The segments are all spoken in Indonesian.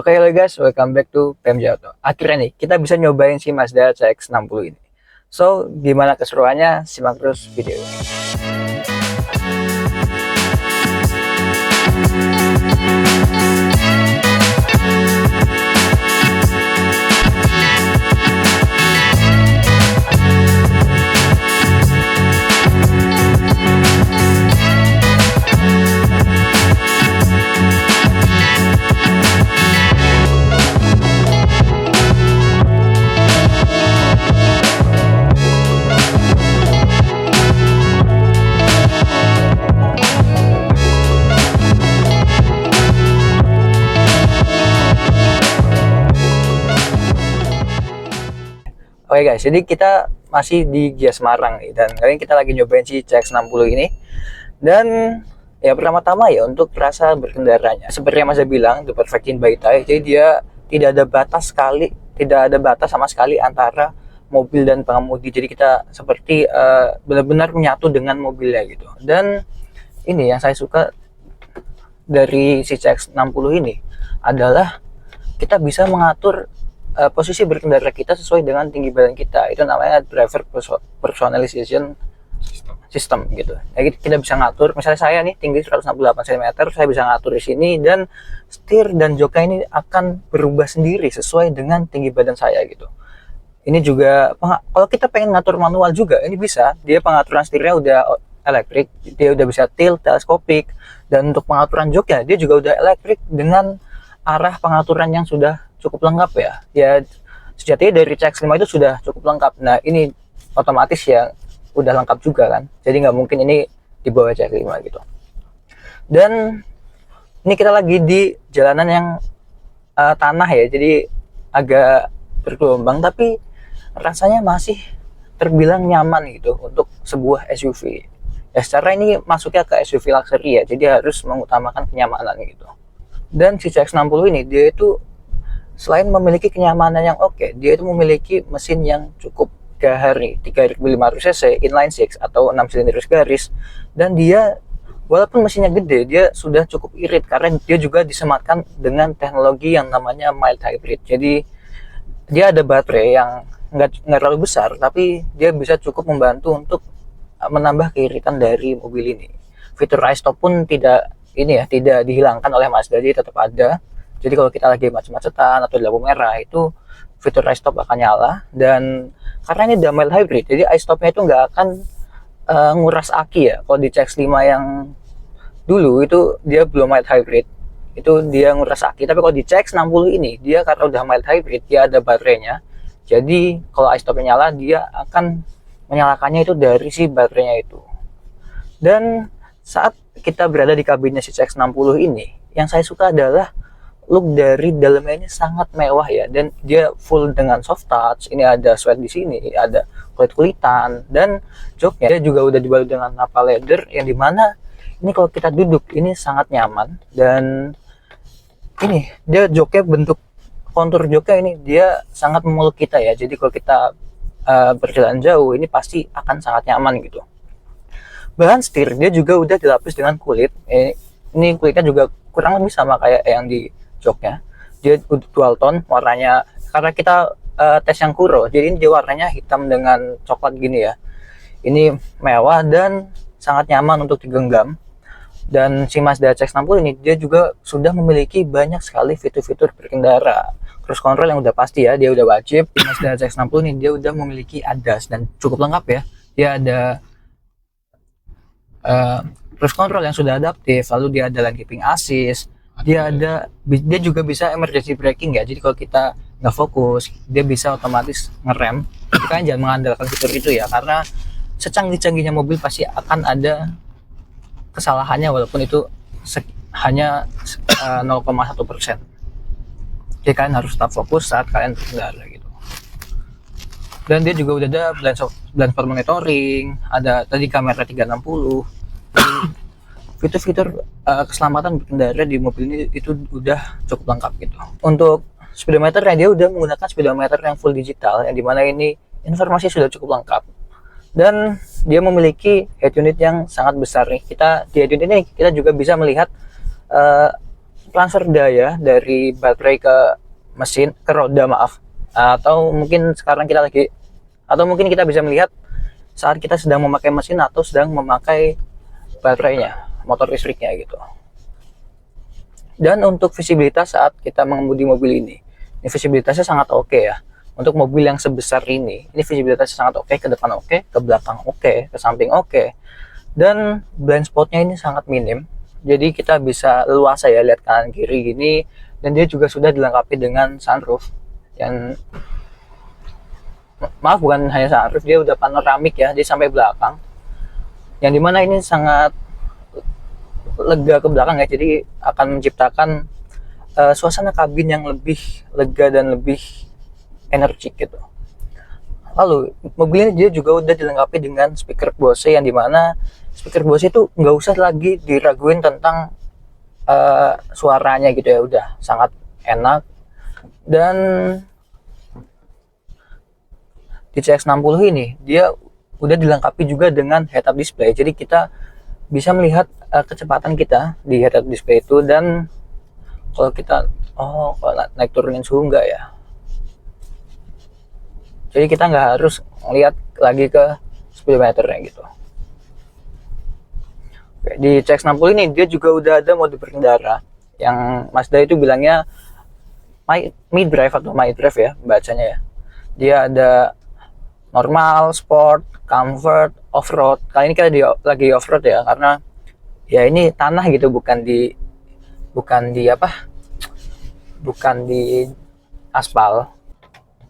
Oke halo guys, welcome back to PMJ Auto. Akhirnya nih, kita bisa nyobain si Mazda CX-60 ini. So, gimana keseruannya? Simak terus video ini. Oke guys, jadi kita masih di Gia Semarang nih, dan kali ini kita lagi nyobain si CX-60 ini. Dan ya pertama-tama ya untuk rasa berkendaranya, seperti yang Mas bilang, the perfect in by type. Jadi dia tidak ada batas sama sekali antara mobil dan pengemudi. Jadi kita seperti benar-benar menyatu dengan mobilnya gitu. Dan ini yang saya suka dari si CX-60 ini adalah kita bisa mengatur posisi berkendara kita sesuai dengan tinggi badan kita. Itu namanya driver personalization system gitu. Jadi kita bisa ngatur, misalnya saya nih tinggi 168 cm, saya bisa ngatur di sini, dan setir dan joknya ini akan berubah sendiri sesuai dengan tinggi badan saya gitu. Ini juga kalau kita pengen ngatur manual juga ini bisa. Dia pengaturan setirnya udah elektrik, dia udah bisa tilt, teleskopik, dan untuk pengaturan joknya dia juga udah elektrik dengan arah pengaturan yang sudah cukup lengkap ya. Ya sejatinya dari CX-5 itu sudah cukup lengkap. Nah ini otomatis ya udah lengkap juga kan. Jadi nggak mungkin ini di bawah CX-5 gitu. Dan ini kita lagi di jalanan yang tanah ya. Jadi agak bergelombang tapi rasanya masih terbilang nyaman gitu untuk sebuah SUV. Ya secara ini masuknya ke SUV luxury ya. Jadi harus mengutamakan kenyamanan gitu. Dan si CX-60 ini dia itu selain memiliki kenyamanan yang oke, dia itu memiliki mesin yang cukup gahar nih, 3.500 cc inline six atau 6 silinder garis. Dan dia walaupun mesinnya gede, dia sudah cukup irit karena dia juga disematkan dengan teknologi yang namanya mild hybrid. Jadi dia ada baterai yang nggak terlalu besar, tapi dia bisa cukup membantu untuk menambah keiritan dari mobil ini. Fitur iStop pun tidak dihilangkan oleh Mazda, jadi tetap ada. Jadi kalau kita lagi macet-macetan atau di lampu merah, itu fitur iStop akan nyala. Dan karena ini udah mild hybrid, jadi iStopnya itu nggak akan nguras aki ya. Kalau di CX-5 yang dulu itu dia belum mild hybrid, itu dia nguras aki. Tapi kalau di CX-60 ini, dia karena udah mild hybrid, dia ada baterainya. Jadi kalau iStopnya nyala, dia akan menyalakannya itu dari si baterainya itu. Dan saat kita berada di kabinnya si CX-60 ini, yang saya suka adalah look dari dalamnya ini sangat mewah ya, dan dia full dengan soft touch. Ini ada sweat di sini, ada kulit-kulitan, dan joknya dia juga udah dibalut dengan nappa leather yang dimana ini kalau kita duduk ini sangat nyaman. Dan ini dia joknya, bentuk kontur joknya ini dia sangat memeluk kita ya. Jadi kalau kita berjalan jauh ini pasti akan sangat nyaman gitu. Bahan setir dia juga udah dilapis dengan kulit. Ini kulitnya juga kurang lebih sama kayak yang di joknya. Dia dual tone warnanya, karena kita tes yang kuro, jadi ini dia warnanya hitam dengan coklat gini ya. Ini mewah dan sangat nyaman untuk digenggam. Dan si Mazda CX-60 ini dia juga sudah memiliki banyak sekali fitur-fitur berkendara. Cruise control yang udah pasti ya, dia udah wajib. Di Mazda CX-60 ini dia udah memiliki ADAS dan cukup lengkap ya. Dia ada cruise control yang sudah adaptif, lalu dia ada lane keeping assist, dia juga bisa emergency braking ya. Jadi kalau kita nggak fokus, dia bisa otomatis ngerem. Jadi kalian jangan mengandalkan fitur itu ya, karena secanggih-canggihnya mobil pasti akan ada kesalahannya, walaupun itu hanya 0,1%. Jadi kalian harus tetap fokus saat kalian berkendara gitu. Dan dia juga udah ada blind spot monitoring, ada tadi kamera 360. Fitur-fitur keselamatan berkendara di mobil ini itu udah cukup lengkap gitu. Untuk speedometernya, dia udah menggunakan speedometer yang full digital, yang dimana ini informasi sudah cukup lengkap. Dan dia memiliki head unit yang sangat besar nih. Di head unit ini kita juga bisa melihat transfer daya dari baterai ke mesin, ke roda maaf. Atau mungkin sekarang kita lagi, atau mungkin kita bisa melihat saat kita sedang memakai mesin atau sedang memakai baterainya, motor listriknya gitu. Dan untuk visibilitas saat kita mengemudi mobil ini visibilitasnya sangat oke ya. Untuk mobil yang sebesar ini visibilitasnya sangat oke, ke depan oke, ke belakang oke, ke samping oke. Dan blind spotnya ini sangat minim, jadi kita bisa leluasa ya lihat kanan kiri gini. Dan dia juga sudah dilengkapi dengan sunroof yang, maaf, bukan hanya sunroof, dia udah panoramik ya, dia sampai belakang, yang dimana ini sangat lega ke belakang ya, jadi akan menciptakan suasana kabin yang lebih lega dan lebih energik gitu. Lalu mobil ini dia juga udah dilengkapi dengan speaker Bose, yang dimana speaker Bose itu nggak usah lagi diraguin tentang suaranya gitu ya, udah sangat enak. Dan di CX-60 ini dia udah dilengkapi juga dengan head-up display, jadi kita bisa melihat kecepatan kita di head-up display itu. Dan kalau kita kalau naik turunin suhu enggak ya, jadi kita nggak harus ngeliat lagi ke speedometernya gitu. Oke, di CX-60 ini dia juga udah ada mode berkendara yang Mazda itu bilangnya my drive atau my drive ya bacanya ya. Dia ada normal, sport, comfort, off-road. Kali ini kita lagi off-road ya, karena ya ini tanah gitu, bukan di aspal.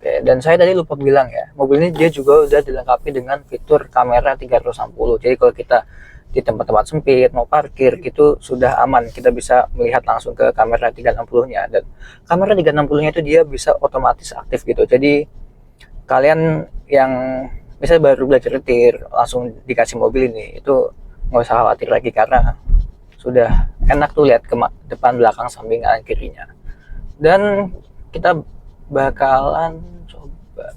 Oke, dan saya tadi lupa bilang ya, mobil ini dia juga udah dilengkapi dengan fitur kamera 360. Jadi kalau kita di tempat-tempat sempit mau parkir gitu sudah aman, kita bisa melihat langsung ke kamera 360-nya. Dan kamera 360-nya itu dia bisa otomatis aktif gitu. Jadi kalian yang misalnya baru belajar nyetir langsung dikasih mobil ini, itu nggak usah khawatir lagi, karena sudah enak tuh lihat ke depan, belakang, samping, kanan, kirinya. Dan kita bakalan coba,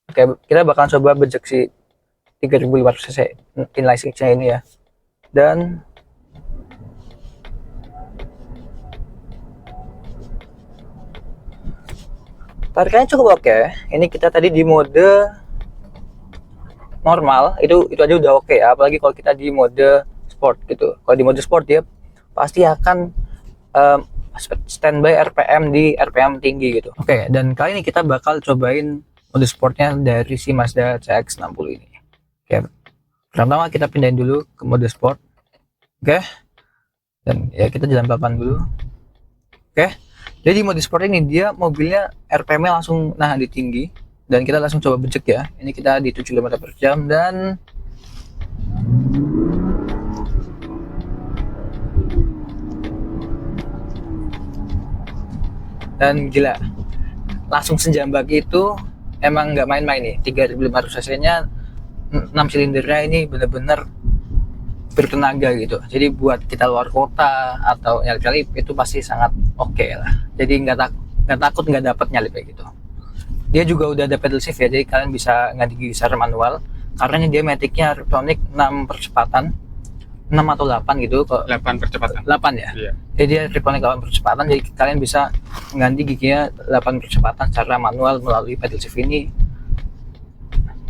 oke, kita bakalan coba bejek si 3500 cc inline six-nya ini ya. Dan tarikannya cukup oke. Ini kita tadi di mode normal, itu aja udah oke ya, apalagi kalau kita di mode sport gitu. Kalau di mode sport dia pasti akan standby RPM di RPM tinggi gitu. Oke, dan kali ini kita bakal cobain mode sportnya dari si Mazda CX-60 ini. Oke, pertama kita pindahin dulu ke mode sport. Oke, dan ya kita jalan pelan dulu. Oke, jadi mode sport ini dia mobilnya RPM-nya langsung di tinggi, dan kita langsung coba bejek ya. Ini kita di 7 km/jam dan gila, langsung senjambak itu. Emang nggak main-main nih, 3500 cc nya 6 silindernya ini bener-bener bertenaga gitu. Jadi buat kita luar kota atau nyalip-nyalip itu pasti sangat oke lah. Jadi nggak takut nggak dapet nyalip kayak gitu. Dia juga udah ada pedal shift ya, jadi kalian bisa ganti gigi secara manual, karena dia maticnya Rectronic 6 percepatan, 6 atau 8 gitu. 8 percepatan. 8 ya? Iya. Jadi dia Rectronic 8 percepatan, jadi kalian bisa mengganti giginya 8 percepatan secara manual melalui pedal shift ini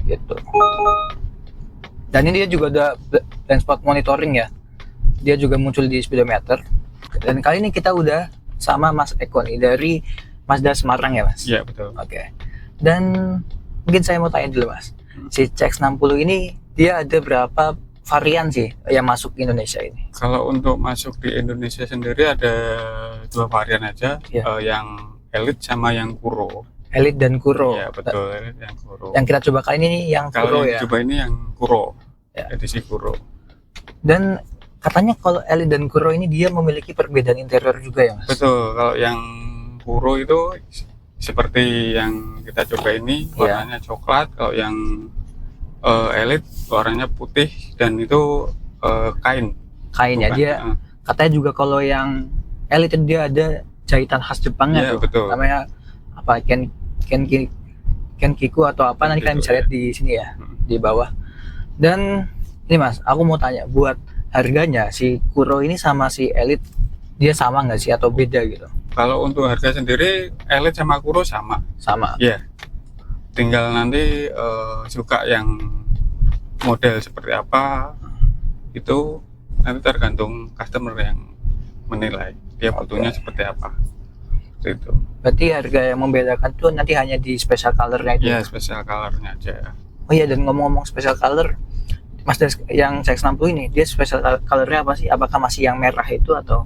gitu. Dan ini dia juga ada blind spot monitoring ya, dia juga muncul di speedometer. Dan kali ini kita udah sama Mas Eko nih dari Mazda Semarang ya Mas? Iya betul. Oke. Dan mungkin saya mau tanya dulu Mas, si CX-60 ini dia ada berapa varian sih yang masuk ke Indonesia ini? Kalau untuk masuk di Indonesia sendiri ada 2 varian aja, yang Elite sama yang Kuro. Elite dan Kuro. Iya betul, Elite yang Kuro. Yang kita coba kali ini yang Kuro ya? Coba ini yang Kuro, ya. Edisi Kuro. Dan katanya kalau Elite dan Kuro ini dia memiliki perbedaan interior juga ya Mas? Betul, kalau yang Kuro itu seperti yang kita coba ini warnanya coklat. Kalau yang Elite warnanya putih dan itu kain ya. Dia katanya juga kalau yang Elite dia ada jahitan khas Jepangnya tuh. Betul. Namanya apa, Kenkiku atau apa, nanti kalian bisa lihat di sini ya, di bawah. Dan Ini Mas, aku mau tanya, buat harganya si Kuro ini sama si Elite dia sama nggak sih atau beda gitu? Kalau untuk harga sendiri, Elite sama Kuro sama. Sama. Ya, tinggal nanti suka yang model seperti apa, itu nanti tergantung customer yang menilai dia butuhnya seperti apa. Seperti itu. Berarti harga yang membedakan tuh nanti hanya di special colornya itu. Ya, spesial colornya aja. Oh iya, dan ngomong-ngomong special color, Mazda yang CX-60 ini dia special colornya apa sih? Apakah masih yang merah itu atau?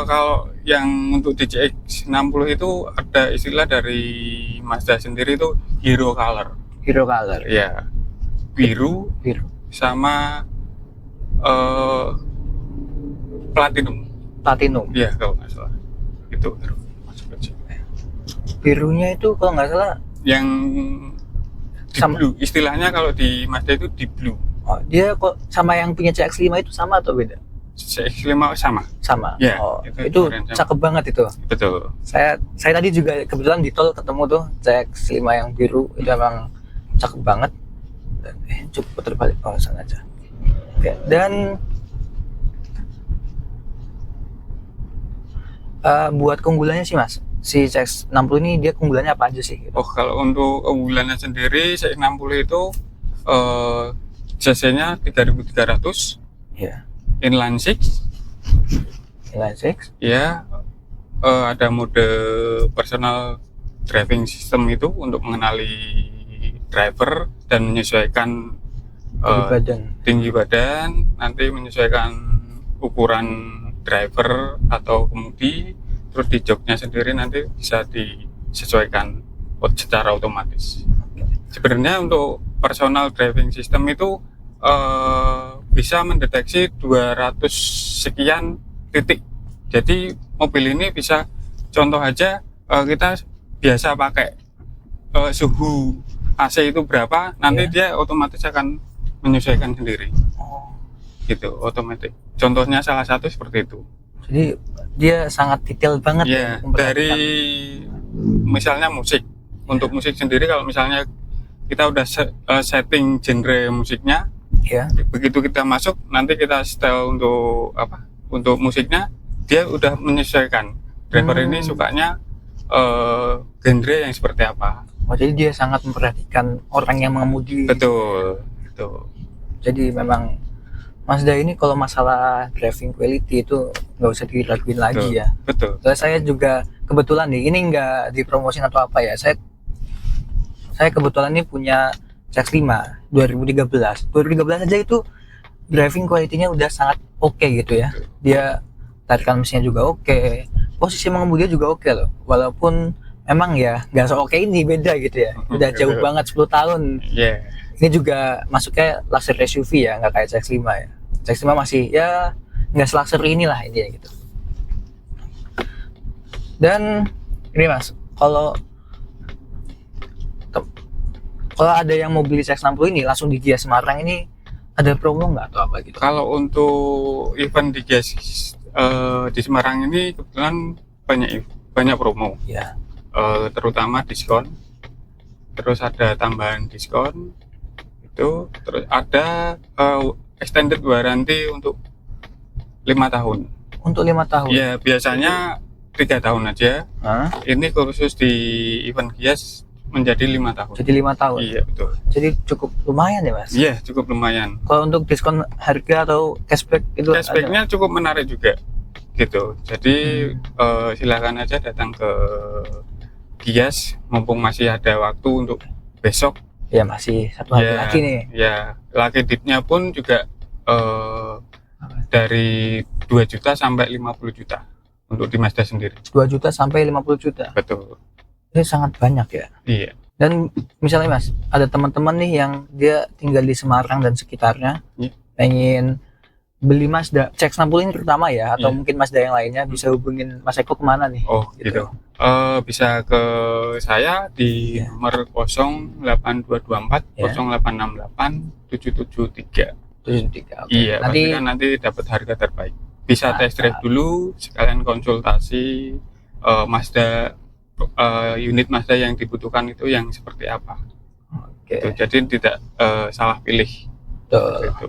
Kalau yang untuk DCX-60 itu ada istilah dari Mazda sendiri itu hero color. Hero color. Ya, biru Biru. sama platinum. Platinum. Iya, kalau nggak salah itu hero. Masuk aja. Birunya itu kalau nggak salah Yang di Sama. blue, istilahnya kalau di Mazda itu di blue. oh, dia kok sama yang punya CX-5 itu sama atau beda? CX-5 sama. Sama. Ya, Oh, itu itu varian sama. cakep banget itu. Betul. Saya tadi juga kebetulan di tol ketemu tuh CX-5 yang biru itu emang cakep banget. Dan, cukup putar balik sana aja. Oke, dan buat keunggulannya sih Mas, si CX-60 ini dia keunggulannya apa aja sih? Oh, kalau untuk keunggulannya sendiri CX-60 itu cc-nya 3300, Ya, inline six, inline six. ya, ada mode personal driving system itu untuk mengenali driver dan menyesuaikan tinggi badan, nanti menyesuaikan ukuran driver atau kemudi, terus di joknya sendiri nanti bisa disesuaikan secara otomatis. Sebenarnya untuk personal driving system itu bisa mendeteksi 200 sekian titik. Jadi mobil ini bisa, contoh aja, kita biasa pakai suhu AC itu berapa, nanti dia otomatis akan menyesuaikan sendiri. Gitu, otomatis. Contohnya salah satu seperti itu. Jadi dia sangat detail banget ya. Dari misalnya musik, untuk musik sendiri kalau misalnya kita udah setting genre musiknya, begitu kita masuk nanti kita setel untuk apa? Untuk musiknya dia udah menyesuaikan. Driver ini sukanya genre yang seperti apa. Oh, jadi dia sangat memperhatikan orang yang mengemudi. Betul, betul. Jadi memang Mazda ini kalau masalah driving quality itu nggak usah diraguin lagi ya. Betul. Soalnya saya juga kebetulan nih, ini nggak dipromosin atau apa ya. Saya kebetulan ini punya CX-5 2013. 2013 aja itu driving quality-nya udah sangat oke gitu ya. Dia tarikan mesinnya juga oke. Posisi mengemudinya juga oke loh. Walaupun emang ya nggak so oke ini, beda gitu ya. Udah jauh banget 10 tahun. Yeah. Ini juga masuknya luxury SUV ya, nggak kayak CX-5 ya. CX-5 masih ya nggak se-luxury inilah intinya gitu. Dan ini Mas, kalau ada yang mau beli CX-60 ini langsung di Gias Semarang ini ada promo nggak atau apa gitu? Kalau untuk event di Gias di Semarang ini kebetulan banyak promo. Ya. Terutama diskon. Terus ada tambahan diskon. Itu terus ada extended warranty untuk 5 tahun. Untuk 5 tahun? Ya, biasanya 3 tahun aja. Ini khusus di event Gias menjadi 5 tahun. Jadi 5 tahun? Iya, betul. Jadi cukup lumayan ya Mas? Iya, cukup lumayan. Kalau untuk diskon harga atau cashback itu cashbacknya cukup menarik juga gitu. Jadi silakan aja datang ke Gias mumpung masih ada waktu untuk besok. Ya masih satu hari lagi nih. Ya, lucky dip-nya pun juga dari 2 juta sampai 50 juta untuk di Mazda sendiri. 2 juta sampai 50 juta? Betul. Ini sangat banyak ya? Iya. Dan misalnya Mas, ada teman-teman nih yang dia tinggal di Semarang dan sekitarnya, pengen beli Mazda CX-60 ini terutama ya, atau mungkin Mazda yang lainnya, bisa hubungin Mas Eko kemana nih? Oh gitu. Bisa ke saya di nomor 08224 0868 773. 73. Iya, nanti dapat harga terbaik. Bisa test drive dulu, sekalian konsultasi Mazda, unit Mazda yang dibutuhkan itu yang seperti apa. Gitu. Jadi tidak salah pilih. Betul. Gitu.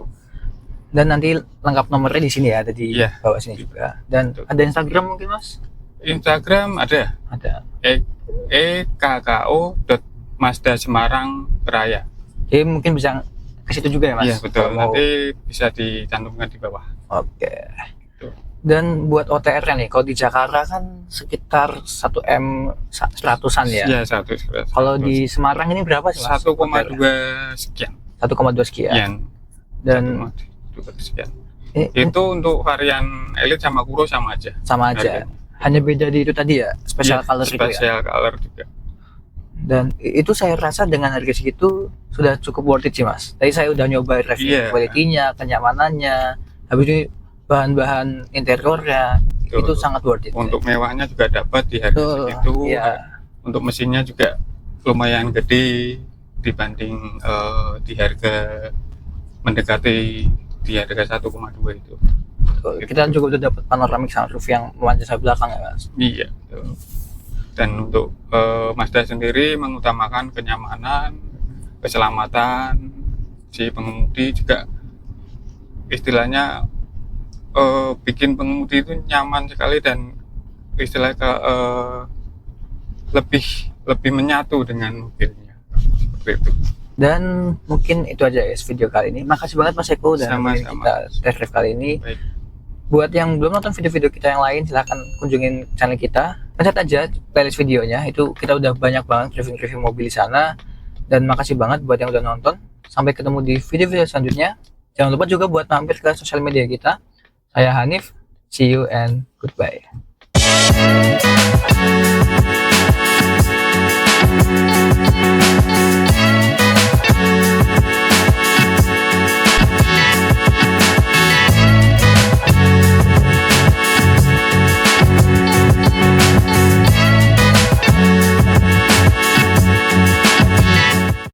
Dan nanti lengkap nomornya di sini ya, ada di Iya. bawah sini juga. Dan Betul. ada Instagram mungkin Mas? Instagram ada Ada. ekko.mazda Semarang Raya. Jadi mungkin bisa ke situ juga ya Mas? Iya betul. Kalau mau- Nanti bisa dicantumkan di bawah. Oke. Betul. Dan buat OTR-nya nih, kalau di Jakarta kan sekitar 1M 100-an ya. Iya 100. Kalau di Semarang ini berapa sih Mas? 1,2 sekian. 1,2 sekian. Yen. Dan 1,2 sekian. ini Itu untuk varian Elite sama Kuro sama aja. sama aja. Harganya. Hanya beda di itu tadi ya, special Iya, color itu ya. Special color juga. Dan itu saya rasa dengan harga segitu sudah cukup worth it sih Mas. Tadi saya udah nyoba review Iya. quality-nya, kenyamanannya, habis ini bahan-bahan interiornya Betul. itu sangat worth it. Untuk mewahnya juga dapat di harga Betul. segitu. Iya. Untuk mesinnya juga lumayan gede dibanding di harga mendekati di harga 1,2 itu. Betul. Kita juga udah dapat panoramic sunroof yang memanjang sampai belakang ya Mas. Iya. Betul. Dan untuk Mazda sendiri mengutamakan kenyamanan, keselamatan si pengemudi juga istilahnya bikin pengemudi itu nyaman sekali dan istilahnya lebih menyatu dengan mobilnya seperti itu. Dan mungkin itu aja ya video kali ini. Makasih banget Mas Eko udah nemenin Sama-sama. kita test drive kali ini. Baik. Buat yang belum nonton video-video kita yang lain, silahkan kunjungin channel kita. Pencet aja playlist videonya, itu kita udah banyak banget review-review mobil di sana. Dan makasih banget buat yang udah nonton. Sampai ketemu di video-video selanjutnya. Jangan lupa juga buat mampir ke sosial media kita. Saya Hanif, see you and goodbye.